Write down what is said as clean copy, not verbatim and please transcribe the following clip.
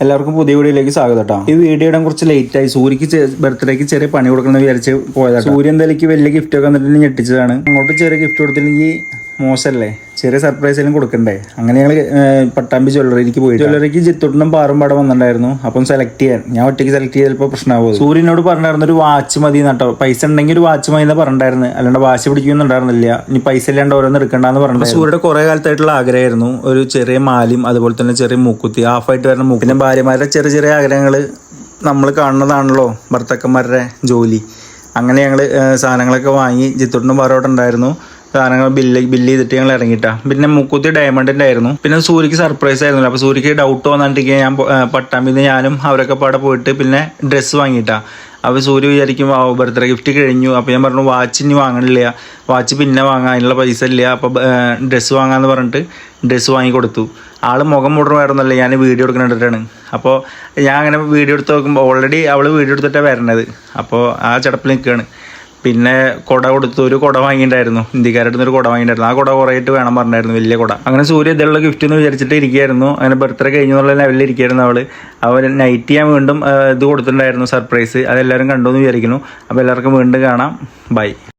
എല്ലാവർക്കും പുതിയ വീഡിയോയിലേക്ക് സ്വാഗതം കേട്ടോ. ഈ വീഡിയോ ഇടാൻ കുറച്ച് ലേറ്റ് ആയി. സൂര്യക്ക് ബർത്ത്ഡേക്ക് ചെറിയ പണി കൊടുക്കണം എന്ന് വിചാരിച്ച് പോയതാണ്. സൂര്യ എന്തായാലും വലിയ ഗിഫ്റ്റ് ഒക്കെ വന്നിട്ട് ഞെട്ടിച്ചതാണ്. അങ്ങോട്ട് ചെറിയ ഗിഫ്റ്റ് കൊടുത്തില്ലെങ്കിൽ മോശമല്ലേ, ചെറിയ സർപ്രൈസ് എല്ലാം കൊടുക്കണ്ടേ. അങ്ങനെ ഞങ്ങൾ പട്ടാമ്പി ജ്വല്ലറിക്ക് പോയി. ജ്വല്ലറിക്ക് ജിത്തുട്ടും പാറും പാടെ വന്നിട്ടുണ്ടായിരുന്നു. അപ്പം സെലക്ട് ചെയ്യാൻ ഞാൻ ഒറ്റയ്ക്ക് സെലക്ട് ചെയ്തപ്പോൾ പ്രശ്നമാകും. സൂര്യനോട് പറഞ്ഞിരുന്ന ഒരു വാച്ച് മതി നട്ടോ, പൈസ ഉണ്ടെങ്കിൽ ഒരു വാച്ച് മതി എന്ന് പറഞ്ഞിട്ടുണ്ടായിരുന്നു. അല്ലാണ്ട് വാച്ച് പിടിക്കുന്നുണ്ടായിരുന്നില്ല. ഇനി പൈസ ഇല്ലാണ്ട് ഓരോന്ന് എടുക്കണ്ടെന്ന് പറഞ്ഞു. സൂര്യയുടെ കുറെ കാലത്തായിട്ടുള്ള ആഗ്രഹമായിരുന്നു ഒരു ചെറിയ മാലയും അതുപോലെ തന്നെ ചെറിയ മൂക്കുത്തി, ഹാഫായിട്ട് വരുന്ന മൂക്ക്. പിന്നെ ഭാര്യമാരുടെ ചെറിയ ചെറിയ ആഗ്രഹങ്ങൾ നമ്മൾ കാണുന്നതാണല്ലോ ഭർത്താക്കന്മാരുടെ ജോലി. അങ്ങനെ ഞങ്ങൾ സാധനങ്ങളൊക്കെ വാങ്ങി. ജിത്തുട്ടിനും പാറോടെ ഉണ്ടായിരുന്നു. സാധനങ്ങൾ ബില്ല് ചെയ്തിട്ട് ഞങ്ങൾ ഇറങ്ങിയിട്ടാ. പിന്നെ മൂക്കുത്തി ഡയമണ്ടിൻ്റെ ആയിരുന്നു. പിന്നെ സൂര്യക്ക് സർപ്രൈസ് ആയിരുന്നില്ല. അപ്പോൾ സൂര്യക്ക് ഡൗട്ട് വന്നിട്ടിരിക്കുക. ഞാൻ പട്ടാമ്പിന്ന് ഞാനും അവരൊക്കെ പാടെ പോയിട്ട് പിന്നെ ഡ്രസ്സ് വാങ്ങിയിട്ടാ. അപ്പോൾ സൂര്യ വിചാരിക്കും ബർത്ത്ഡേ ഗിഫ്റ്റ് കഴിഞ്ഞു. അപ്പോൾ ഞാൻ പറഞ്ഞു വാച്ച് ഇനി വാങ്ങണില്ല, വാച്ച് പിന്നെ വാങ്ങാം, അതിനുള്ള പൈസ ഇല്ല, അപ്പോൾ ഡ്രസ്സ് വാങ്ങാമെന്ന് പറഞ്ഞിട്ട് ഡ്രസ്സ് വാങ്ങിക്കൊടുത്തു. ആൾ മുഖം മുടർന്നായിരുന്നല്ലേ, ഞാൻ വീഡിയോ എടുക്കുന്നിട്ടാണ്. അപ്പോൾ ഞാൻ അങ്ങനെ വീഡിയോ എടുത്ത് നോക്കുമ്പോൾ ഓൾറെഡി അവൾ വീഡിയോ എടുത്തിട്ടാണ് വരണത്. അപ്പോൾ ആ ചടപ്പിൽ നിൽക്കുകയാണ്. പിന്നെ കുട കൊടുത്തു. ഒരു കുട വാങ്ങിയിട്ടുണ്ടായിരുന്നു, ഇന്ത്യക്കാരുടെ ഒരു കുട വാങ്ങിയിട്ടുണ്ടായിരുന്നു. ആ കുട കുറേയിട്ട് വേണം പറഞ്ഞായിരുന്നു, വലിയ കുട. അങ്ങനെ സൂര്യ ഇതിലുള്ള ഗിഫ്റ്റ് എന്ന് വിചാരിച്ചിട്ട് ഇരിക്കുകയായിരുന്നു. അങ്ങനെ ബർത്ത്ഡേ കഴിഞ്ഞു എന്നുള്ള ലെവലിൽ ഇരിക്കുകയായിരുന്നു അവൾ നൈറ്റ് ഞാൻ വീണ്ടും ഇത് കൊടുത്തിട്ടുണ്ടായിരുന്നു സർപ്രൈസ്. അതെല്ലാവരും കണ്ടു എന്ന് വിചാരിക്കുന്നു. അപ്പോൾ എല്ലാവർക്കും വീണ്ടും കാണാം. ബൈ.